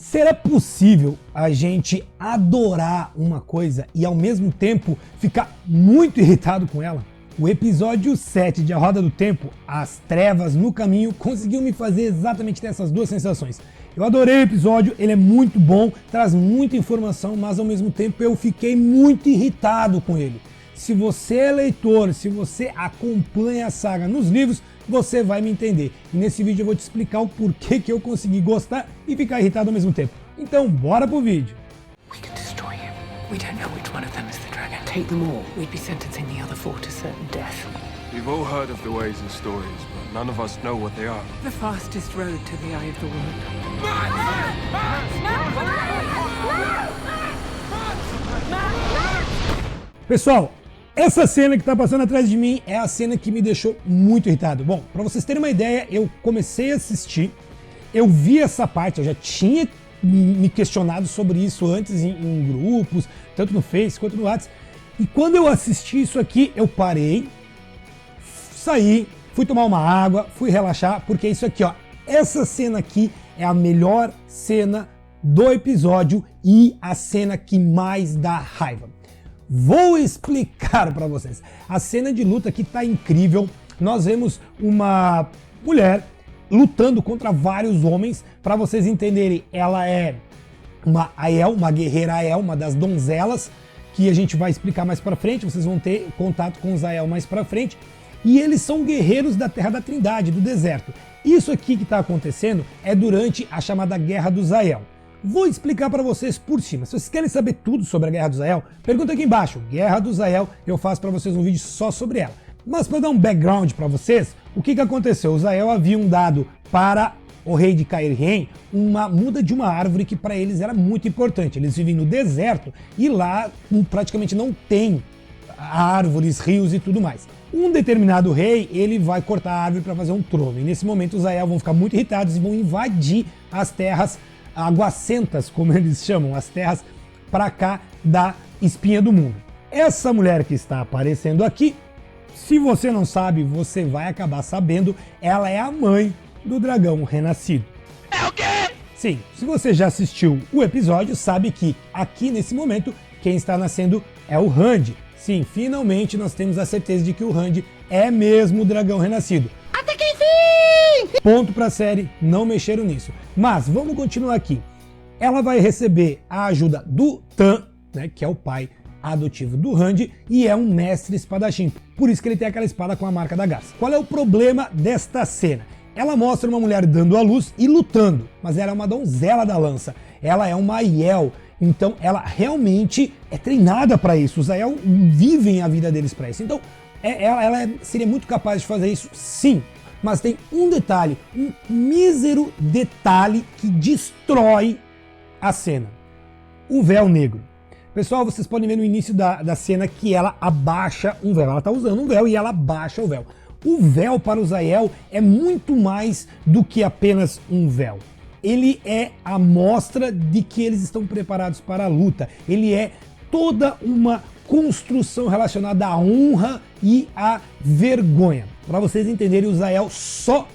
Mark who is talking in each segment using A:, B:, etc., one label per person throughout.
A: Será possível a gente adorar uma coisa e ao mesmo tempo ficar muito irritado com ela? O episódio 7 de A Roda do Tempo, As Trevas no Caminho, conseguiu me fazer exatamente essas duas sensações. Eu adorei o episódio, ele é muito bom, traz muita informação, mas ao mesmo tempo eu fiquei muito irritado com ele. Se você é leitor, se você acompanha a saga nos livros, você vai me entender. E nesse vídeo eu vou te explicar o porquê que eu consegui gostar e ficar irritado ao mesmo tempo. Então, bora pro vídeo.
B: We can destroy him. We don't know which one of them is the dragon. Take them all. We'd be sentencing the other four to certain death.
C: We've all heard of the ways and stories, but none of us know what they are.
B: The fastest road to the Eye of the World.
A: Pessoal, essa cena que tá passando atrás de mim é a cena que me deixou muito irritado. Bom, pra vocês terem uma ideia, eu comecei a assistir, eu vi essa parte, eu já tinha me questionado sobre isso antes em grupos, tanto no Face quanto no WhatsApp. E quando eu assisti isso aqui, eu parei, saí, fui tomar uma água, fui relaxar, porque isso aqui, ó, essa cena aqui é a melhor cena do episódio e a cena que mais dá raiva. Vou explicar para vocês. A cena de luta aqui tá incrível. Nós vemos uma mulher lutando contra vários homens. Para vocês entenderem, ela é uma Aiel, uma guerreira Aiel, uma das donzelas, que a gente vai explicar mais para frente. Vocês vão ter contato com os Aiel mais para frente. E eles são guerreiros da Terra da Trindade, do deserto. Isso aqui que está acontecendo é durante a chamada Guerra dos Aiel. Vou explicar para vocês por cima. Se vocês querem saber tudo sobre a Guerra dos Aiel, pergunta aqui embaixo. Guerra dos Aiel, eu faço para vocês um vídeo só sobre ela. Mas para dar um background para vocês, o que aconteceu? Os Aiel haviam dado para o rei de Cairhien uma muda de uma árvore que para eles era muito importante. Eles vivem no deserto e lá praticamente não tem árvores, rios e tudo mais. Um determinado rei, ele vai cortar a árvore para fazer um trono. E nesse momento os Aiel vão ficar muito irritados e vão invadir as terras aguacentas, como eles chamam, as terras para cá da espinha do mundo. Essa mulher que está aparecendo aqui, se você não sabe, você vai acabar sabendo, ela é a mãe do dragão renascido.
C: É o quê?
A: Sim, se você já assistiu o episódio, sabe que aqui nesse momento, quem está nascendo é o Rand. Sim, finalmente nós temos a certeza de que o Rand é mesmo o dragão renascido.
D: Até que enfim!
A: Ponto pra série, não mexeram nisso. Mas vamos continuar aqui. Ela vai receber a ajuda do Tan, né, que é o pai adotivo do Rand, e é um mestre espadachim. Por isso que ele tem aquela espada com a marca da garça. Qual é o problema desta cena? Ela mostra uma mulher dando à luz e lutando, mas ela é uma donzela da lança. Ela é uma Aiel. Então ela realmente é treinada para isso. Os Aiel vivem a vida deles para isso. Então ela seria muito capaz de fazer isso, sim. Mas tem um detalhe, um mísero detalhe que destrói a cena. O véu negro. Pessoal, vocês podem ver no início da cena que ela abaixa um véu. Ela está usando um véu e ela abaixa o véu. O véu para os Aiel é muito mais do que apenas um véu. Ele é a mostra de que eles estão preparados para a luta. Ele é toda uma construção relacionada à honra e à vergonha. Para vocês entenderem, os Aiel somente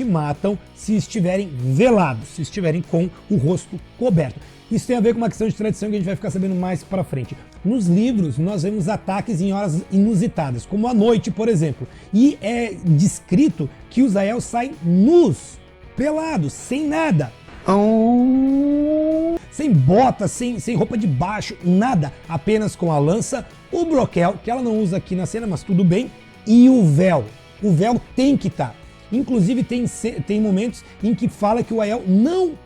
A: matam se estiverem velados, se estiverem com o rosto coberto. Isso tem a ver com uma questão de tradição que a gente vai ficar sabendo mais para frente. Nos livros, nós vemos ataques em horas inusitadas, como à noite, por exemplo. E é descrito que os Aiel saem nus, pelados, sem nada. Sem bota, sem roupa de baixo, nada. Apenas com a lança, o broquel, que ela não usa aqui na cena, mas tudo bem, e o véu. O véu tem que estar. Inclusive tem momentos em que fala que o Aiel não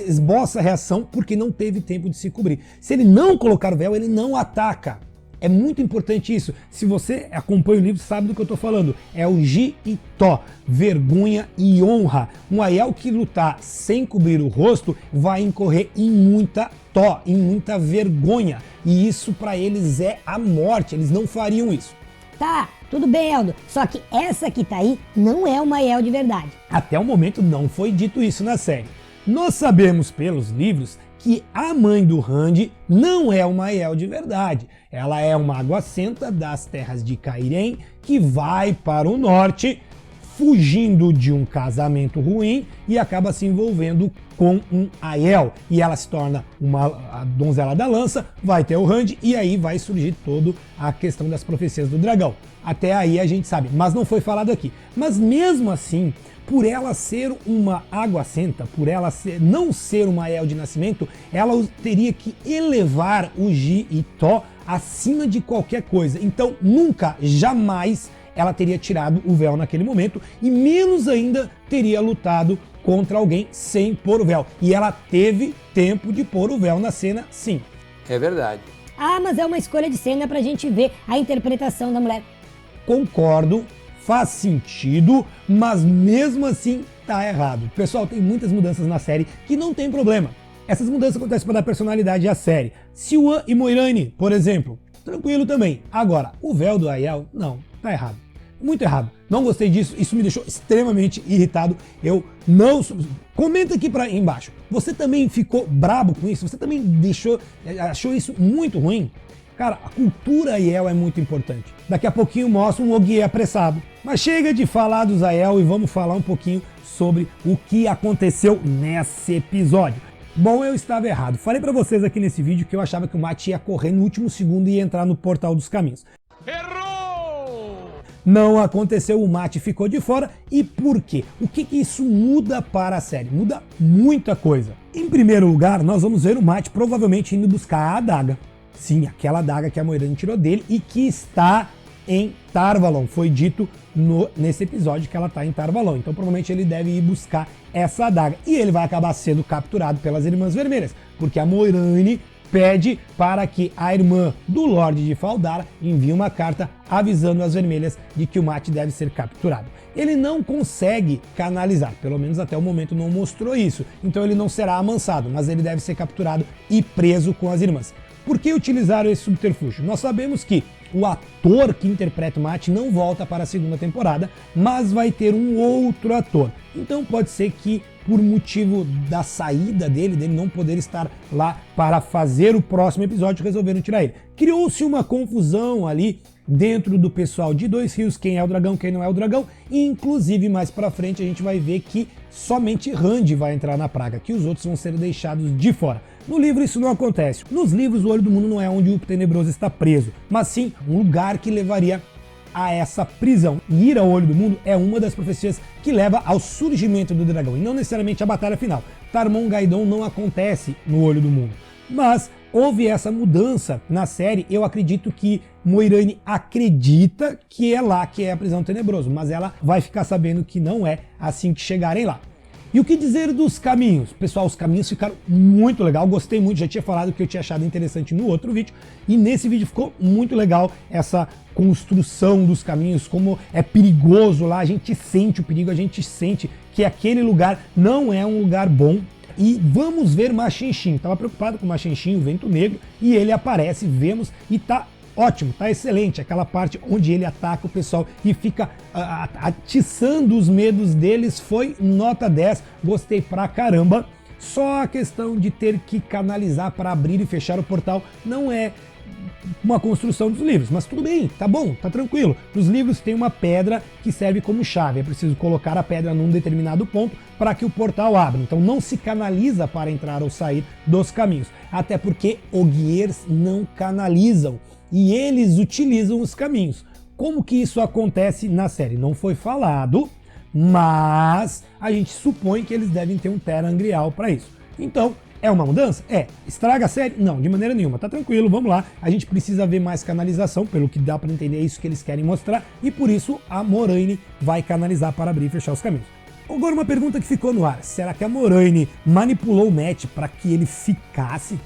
A: esboça a reação porque não teve tempo de se cobrir. Se ele não colocar o véu, ele não ataca. É muito importante isso. Se você acompanha o livro, sabe do que eu estou falando. É o Ji e Tó, vergonha e honra. Um Aiel que lutar sem cobrir o rosto vai incorrer em muita Tó, em muita vergonha. E isso para eles é a morte. Eles não fariam isso.
D: Tá, tudo bem, Eldo. Só que essa que tá aí não é uma Aiel de verdade.
A: Até o momento não foi dito isso na série. Nós sabemos pelos livros que a mãe do Rand não é uma Aiel de verdade. Ela é uma aguacenta das terras de Cairhien que vai para o norte fugindo de um casamento ruim e acaba se envolvendo com um Aiel. E ela se torna a donzela da lança, vai ter o Rand e aí vai surgir toda a questão das profecias do dragão. Até aí a gente sabe, mas não foi falado aqui. Mas mesmo assim, por ela ser uma água-senta, por ela não ser uma Aiel de nascimento, ela teria que elevar o Ji e Tó acima de qualquer coisa. Então nunca, jamais ela teria tirado o véu naquele momento e menos ainda teria lutado contra alguém sem pôr o véu. E ela teve tempo de pôr o véu na cena, sim.
E: É verdade.
D: Ah, mas é uma escolha de cena pra gente ver a interpretação da mulher.
A: Concordo, faz sentido, mas mesmo assim tá errado. Pessoal, tem muitas mudanças na série que não tem problema. Essas mudanças acontecem para dar personalidade à série. Siuan e Moiraine, por exemplo, tranquilo também. Agora, o véu do Aiel, não, tá errado. Muito errado. Não gostei disso, isso me deixou extremamente irritado. Eu não... Comenta aqui embaixo. Você também ficou brabo com isso? Você também achou isso muito ruim? Cara, a cultura Aiel é muito importante. Daqui a pouquinho mostra um Ogier apressado. Mas chega de falar dos Aiel e vamos falar um pouquinho sobre o que aconteceu nesse episódio. Bom, eu estava errado. Falei pra vocês aqui nesse vídeo que eu achava que o Mat ia correr no último segundo e ia entrar no Portal dos Caminhos.
C: Errou!
A: Não aconteceu, o Mat ficou de fora. E por quê? O que isso muda para a série? Muda muita coisa. Em primeiro lugar, nós vamos ver o Mat provavelmente indo buscar a adaga. Sim, aquela adaga que a Moiraine tirou dele e que está em Tar Valon. Foi dito nesse episódio que ela está em Tar Valon. Então provavelmente ele deve ir buscar essa adaga. E ele vai acabar sendo capturado pelas Irmãs Vermelhas, porque a Moiraine pede para que a irmã do Lorde de Faldar envie uma carta avisando as Vermelhas de que o Mat deve ser capturado. Ele não consegue canalizar, pelo menos até o momento não mostrou isso. Então ele não será amansado, mas ele deve ser capturado e preso com as irmãs. Por que utilizaram esse subterfúgio? Nós sabemos que o ator que interpreta o Mat não volta para a segunda temporada, mas vai ter um outro ator. Então pode ser que, por motivo da saída dele não poder estar lá para fazer o próximo episódio, resolveram tirar ele. Criou-se uma confusão ali dentro do pessoal de Dois Rios, quem é o dragão, quem não é o dragão, e inclusive mais para frente a gente vai ver que somente Rand vai entrar na praga, que os outros vão ser deixados de fora. No livro isso não acontece. Nos livros o Olho do Mundo não é onde o Tenebroso está preso, mas sim um lugar que levaria a essa prisão. E ir ao Olho do Mundo é uma das profecias que leva ao surgimento do dragão, e não necessariamente a batalha final. Tarmon-Gaidon não acontece no Olho do Mundo, mas houve essa mudança na série. Eu acredito que Moiraine acredita que é lá que é a prisão do Tenebroso, mas ela vai ficar sabendo que não é assim que chegarem lá. E o que dizer dos caminhos? Pessoal, os caminhos ficaram muito legal, gostei muito, já tinha falado que eu tinha achado interessante no outro vídeo, e nesse vídeo ficou muito legal essa construção dos caminhos, como é perigoso lá, a gente sente o perigo, a gente sente que aquele lugar não é um lugar bom. E vamos ver Machinxin. Tava preocupado com Machinxin, o Vento Negro, e ele aparece, vemos, e tá ótimo, tá excelente. Aquela parte onde ele ataca o pessoal e fica atiçando os medos deles foi nota 10, gostei pra caramba. Só a questão de ter que canalizar para abrir e fechar o portal não é uma construção dos livros, mas tudo bem, tá bom, tá tranquilo. Nos livros tem uma pedra que serve como chave, é preciso colocar a pedra num determinado ponto para que o portal abra, então não se canaliza para entrar ou sair dos caminhos, até porque Ogiers não canalizam e eles utilizam os caminhos. Como que isso acontece na série? Não foi falado, mas a gente supõe que eles devem ter um Terangrial para isso. Então, é uma mudança? É. Estraga a série? Não, de maneira nenhuma. Tá tranquilo, vamos lá. A gente precisa ver mais canalização, pelo que dá para entender, é isso que eles querem mostrar, e por isso a Moiraine vai canalizar para abrir e fechar os caminhos. Agora uma pergunta que ficou no ar. Será que a Moiraine manipulou o Mat para que ele ficasse?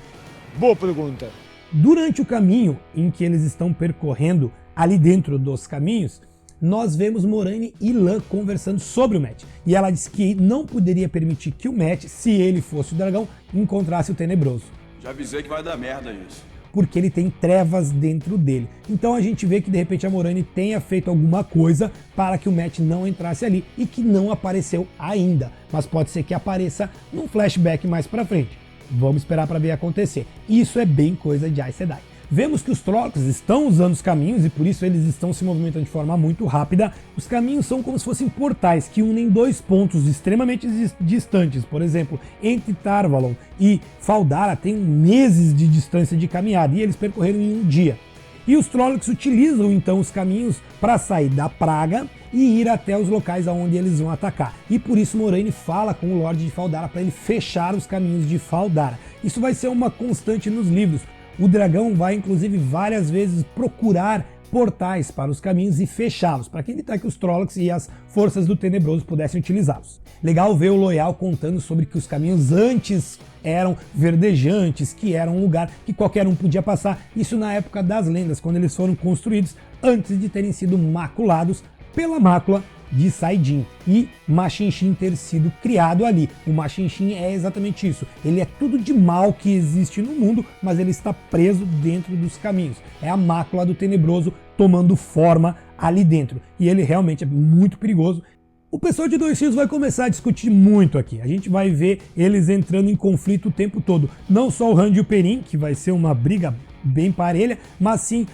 E: Boa pergunta.
A: Durante o caminho em que eles estão percorrendo ali dentro dos caminhos, nós vemos Moiraine e Lan conversando sobre o Mat. E ela disse que não poderia permitir que o Mat, se ele fosse o dragão, encontrasse o Tenebroso.
C: Já avisei que vai dar merda isso.
A: Porque ele tem trevas dentro dele. Então a gente vê que de repente a Moiraine tenha feito alguma coisa para que o Mat não entrasse ali e que não apareceu ainda. Mas pode ser que apareça num flashback mais pra frente. Vamos esperar para ver acontecer. Isso é bem coisa de Aes Sedai. Vemos que os Trollocs estão usando os caminhos e por isso eles estão se movimentando de forma muito rápida. Os caminhos são como se fossem portais que unem dois pontos extremamente distantes. Por exemplo, entre Tarvalon e Fal Dara tem meses de distância de caminhada e eles percorreram em um dia. E os Trollocs utilizam então os caminhos para sair da praga e ir até os locais aonde eles vão atacar. E por isso Moraine fala com o Lorde de Fal Dara para ele fechar os caminhos de Fal Dara. Isso vai ser uma constante nos livros. O dragão vai inclusive várias vezes procurar portais para os caminhos e fechá-los, para que evitar que os Trollocs e as forças do Tenebroso pudessem utilizá-los. Legal ver o Loial contando sobre que os caminhos antes eram verdejantes, que eram um lugar que qualquer um podia passar, isso na época das lendas, quando eles foram construídos antes de terem sido maculados pela mácula de Saidin e Machinxin ter sido criado ali. O Machinxin é exatamente isso, ele é tudo de mal que existe no mundo, mas ele está preso dentro dos caminhos. É a mácula do Tenebroso tomando forma ali dentro, e ele realmente é muito perigoso. O pessoal de Dois Rios vai começar a discutir muito aqui. A gente vai ver eles entrando em conflito o tempo todo. Não só o Rand e o Perrin, que vai ser uma briga bem parelha, mas sim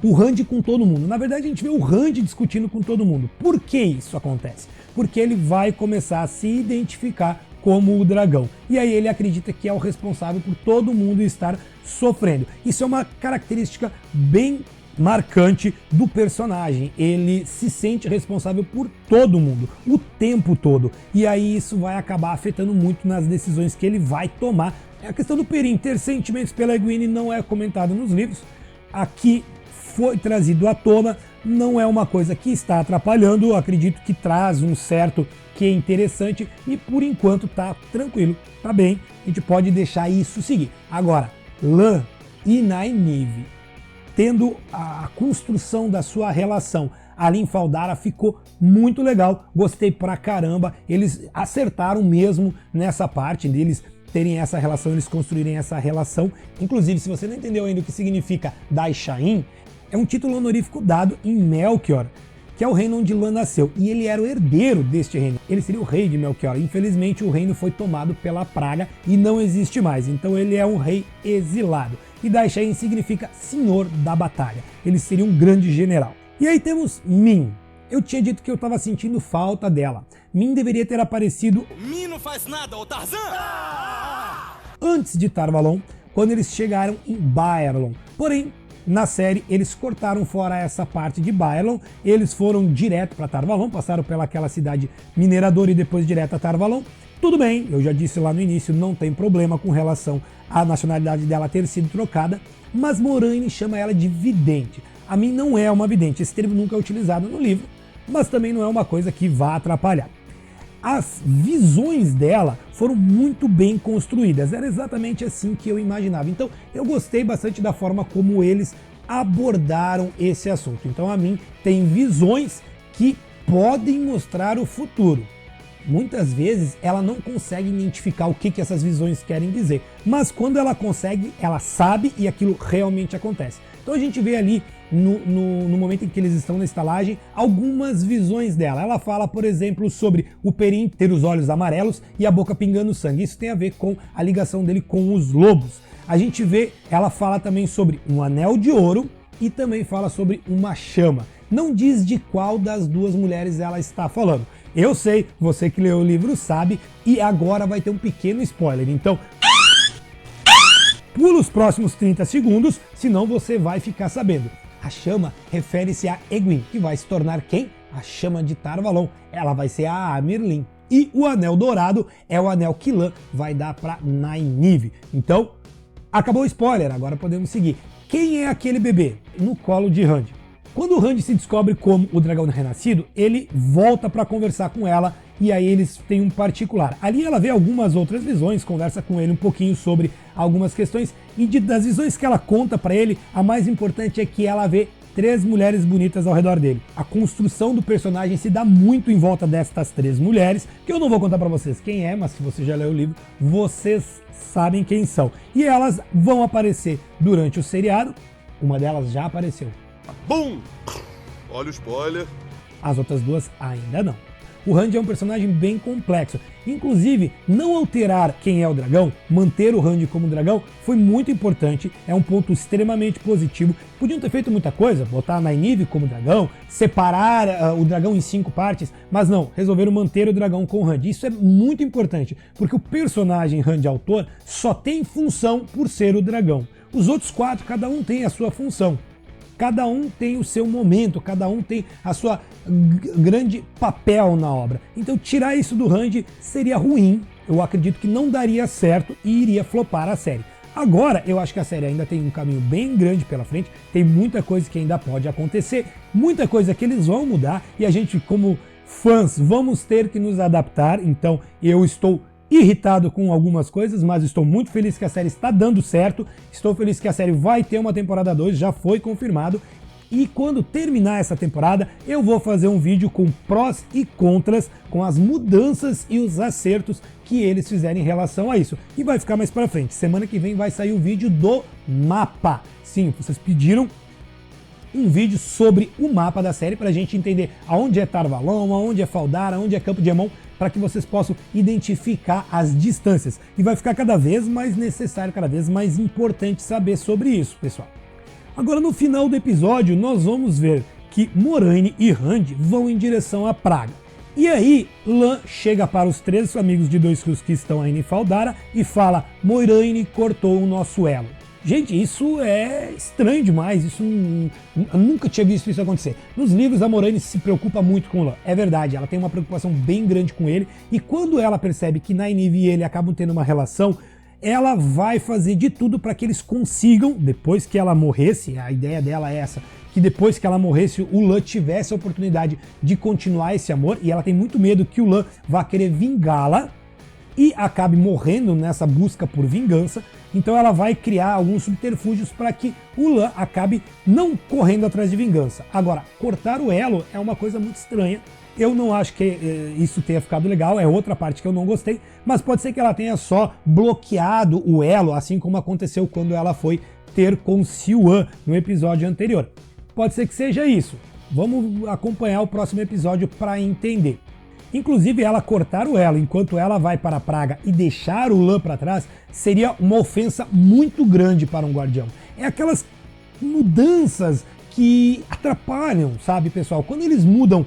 A: o Rand com todo mundo. Na verdade, a gente vê o Rand discutindo com todo mundo. Por que isso acontece? Porque ele vai começar a se identificar como o dragão. E aí ele acredita que é o responsável por todo mundo estar sofrendo. Isso é uma característica bem marcante do personagem. Ele se sente responsável por todo mundo, o tempo todo. E aí isso vai acabar afetando muito nas decisões que ele vai tomar. A questão do Perrin ter sentimentos pela Egwene não é comentada nos livros. Aqui foi trazido à tona, não é uma coisa que está atrapalhando, eu acredito que traz um certo que é interessante e por enquanto tá tranquilo, tá bem, a gente pode deixar isso seguir. Agora, Lan e Nynaeve tendo a construção da sua relação ali em Fal Dara ficou muito legal, gostei pra caramba, eles acertaram mesmo nessa parte deles terem essa relação, eles construírem essa relação. Inclusive, se você não entendeu ainda o que significa Daishain, é um título honorífico dado em Melchior, que é o reino onde Lan nasceu, e ele era o herdeiro deste reino, ele seria o rei de Melchior. Infelizmente o reino foi tomado pela praga e não existe mais, então ele é um rei exilado. E Daishain significa senhor da batalha, ele seria um grande general. E aí temos Min. Eu tinha dito que eu estava sentindo falta dela. Min deveria ter aparecido...
F: Min não faz nada, ô Tarzan!
A: Antes de Tarvalon, quando eles chegaram em Baerlon. Porém, na série, eles cortaram fora essa parte de Baerlon, eles foram direto para Tarvalon, passaram pelaquela cidade mineradora e depois direto a Tarvalon. Tudo bem, eu já disse lá no início, não tem problema com relação à nacionalidade dela ter sido trocada, mas Moraine chama ela de vidente. A mim não é uma vidente, esse termo nunca é utilizado no livro, mas também não é uma coisa que vá atrapalhar. As visões dela foram muito bem construídas, era exatamente assim que eu imaginava. Então eu gostei bastante da forma como eles abordaram esse assunto. Então a mim tem visões que podem mostrar o futuro. Muitas vezes ela não consegue identificar o que essas visões querem dizer, mas quando ela consegue, ela sabe e aquilo realmente acontece. Então a gente vê ali no momento em que eles estão na estalagem algumas visões dela. Ela fala, por exemplo, sobre o Perrin ter os olhos amarelos e a boca pingando sangue. Isso tem a ver com a ligação dele com os lobos. A gente vê, ela fala também sobre um anel de ouro e também fala sobre uma chama. Não diz de qual das duas mulheres ela está falando. Eu sei, você que leu o livro sabe, e agora vai ter um pequeno spoiler, então pula os próximos 30 segundos, senão você vai ficar sabendo. A chama refere-se a Egwene, que vai se tornar quem? A chama de Tarvalon. Ela vai ser a Amyrlin. E o anel dourado é o anel que Lan vai dar para Nynaeve. Então, acabou o spoiler, agora podemos seguir. Quem é aquele bebê? No colo de Rand. Quando o Rand se descobre como o dragão renascido, ele volta para conversar com ela e aí eles têm um particular. Ali ela vê algumas outras visões, conversa com ele um pouquinho sobre algumas questões e das visões que ela conta para ele, a mais importante é que ela vê 3 mulheres bonitas ao redor dele. A construção do personagem se dá muito em volta destas 3 mulheres, que eu não vou contar para vocês quem é, mas se você já leu o livro, vocês sabem quem são. E elas vão aparecer durante o seriado, uma delas já apareceu.
G: Bum! Olha o spoiler.
A: As outras 2 ainda não. O Randy é um personagem bem complexo. Inclusive, não alterar quem é o dragão, manter o Randy como dragão, foi muito importante, é um ponto extremamente positivo. Podiam ter feito muita coisa, botar a Nynaeve como dragão, separar o dragão em 5 partes, mas não, resolveram manter o dragão com o Randy. Isso é muito importante, porque o personagem Randy autor só tem função por ser o dragão. Os outros 4, cada um tem a sua função. Cada um tem o seu momento, cada um tem a sua grande papel na obra. Então tirar isso do Randy seria ruim, eu acredito que não daria certo e iria flopar a série. Agora, eu acho que a série ainda tem um caminho bem grande pela frente, tem muita coisa que ainda pode acontecer, muita coisa que eles vão mudar e a gente, como fãs, vamos ter que nos adaptar. Então eu estou irritado com algumas coisas, mas estou muito feliz que a série está dando certo, estou feliz que a série vai ter uma temporada 2, já foi confirmado, e quando terminar essa temporada eu vou fazer um vídeo com prós e contras, com as mudanças e os acertos que eles fizerem em relação a isso, e vai ficar mais pra frente. Semana que vem vai sair o vídeo do mapa. Sim, vocês pediram um vídeo sobre o mapa da série pra gente entender aonde é Tar Valon, aonde é Faldar, aonde é Campo de Emon, para que vocês possam identificar as distâncias. E vai ficar cada vez mais necessário, cada vez mais importante saber sobre isso, pessoal. Agora, no final do episódio, nós vamos ver que Moiraine e Randy vão em direção à Praga. E aí, Lan chega para os 3 amigos de Dois Rios que estão aí em Faldara e fala: Moiraine cortou o nosso elo. Gente, isso é estranho demais, eu nunca tinha visto isso acontecer. Nos livros, a Moiraine se preocupa muito com o Lan, é verdade, ela tem uma preocupação bem grande com ele, e quando ela percebe que Nynaeve e ele acabam tendo uma relação, ela vai fazer de tudo para que eles consigam, depois que ela morresse, a ideia dela é essa, que depois que ela morresse, o Lan tivesse a oportunidade de continuar esse amor, e ela tem muito medo que o Lan vá querer vingá-la, e acabe morrendo nessa busca por vingança. Então ela vai criar alguns subterfúgios para que o Lan acabe não correndo atrás de vingança. Agora, cortar o elo é uma coisa muito estranha. Eu não acho que isso tenha ficado legal, é outra parte que eu não gostei, mas pode ser que ela tenha só bloqueado o elo, assim como aconteceu quando ela foi ter com Siuan no episódio anterior. Pode ser que seja isso. Vamos acompanhar o próximo episódio para entender. Inclusive, ela cortar o elo enquanto ela vai para a Praga e deixar o Lan para trás seria uma ofensa muito grande para um guardião. É aquelas mudanças que atrapalham, sabe, pessoal? Quando eles mudam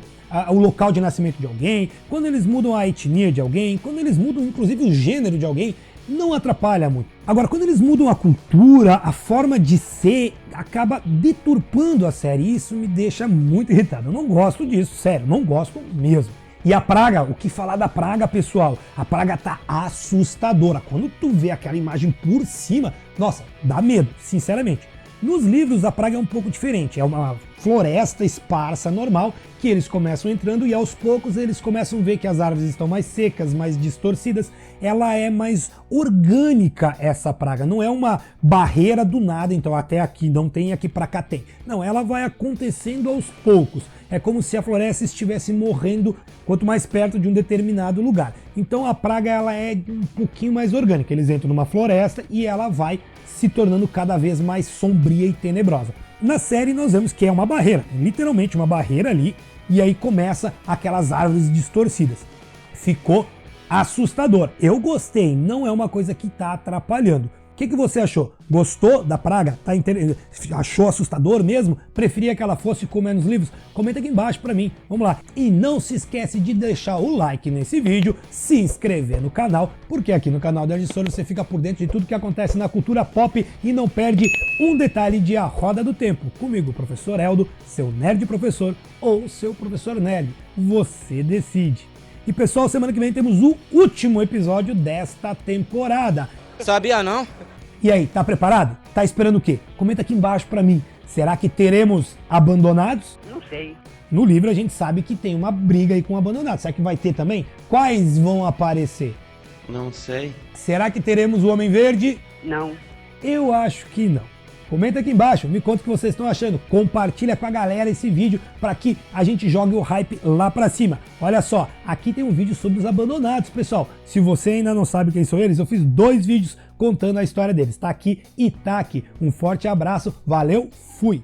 A: o local de nascimento de alguém, quando eles mudam a etnia de alguém, quando eles mudam inclusive o gênero de alguém, não atrapalha muito. Agora, quando eles mudam a cultura, a forma de ser, acaba deturpando a série, e isso me deixa muito irritado. Eu não gosto disso, sério, não gosto mesmo. E a Praga, o que falar da Praga, pessoal? A Praga tá assustadora. Quando tu vê aquela imagem por cima, nossa, dá medo, sinceramente. Nos livros, a Praga é um pouco diferente. É uma floresta esparsa normal que eles começam entrando e aos poucos eles começam a ver que as árvores estão mais secas, mais distorcidas. Ela é mais orgânica, essa praga. Não é uma barreira do nada, então até aqui não tem, aqui pra cá tem. Não, ela vai acontecendo aos poucos. É como se a floresta estivesse morrendo quanto mais perto de um determinado lugar. Então a praga ela é um pouquinho mais orgânica. Eles entram numa floresta e ela vai se tornando cada vez mais sombria e tenebrosa. Na série nós vemos que é uma barreira, literalmente uma barreira ali, e aí começa aquelas árvores distorcidas. Ficou assustador. Eu gostei, não é uma coisa que tá atrapalhando. O que você achou? Gostou da praga? Achou assustador mesmo? Preferia que ela fosse com menos livros? Comenta aqui embaixo pra mim. Vamos lá. E não se esquece de deixar o like nesse vídeo, se inscrever no canal, porque aqui no canal da Editora você fica por dentro de tudo que acontece na cultura pop e não perde um detalhe de A Roda do Tempo. Comigo, professor Eldo, seu nerd professor ou seu professor nerd. Você decide. E pessoal, semana que vem temos o último episódio desta temporada.
F: Sabia não?
A: E aí, tá preparado? Tá esperando o quê? Comenta aqui embaixo pra mim. Será que teremos abandonados?
G: Não sei.
A: No livro a gente sabe que tem uma briga aí com abandonados. Será que vai ter também? Quais vão aparecer?
F: Não sei.
A: Será que teremos o Homem Verde?
G: Não.
A: Eu acho que não. Comenta aqui embaixo, me conta o que vocês estão achando. Compartilha com a galera esse vídeo para que a gente jogue o hype lá pra cima. Olha só, aqui tem um vídeo sobre os abandonados, pessoal. Se você ainda não sabe quem são eles, eu fiz 2 vídeos contando a história deles. Tá aqui e tá aqui. Um forte abraço, valeu, fui!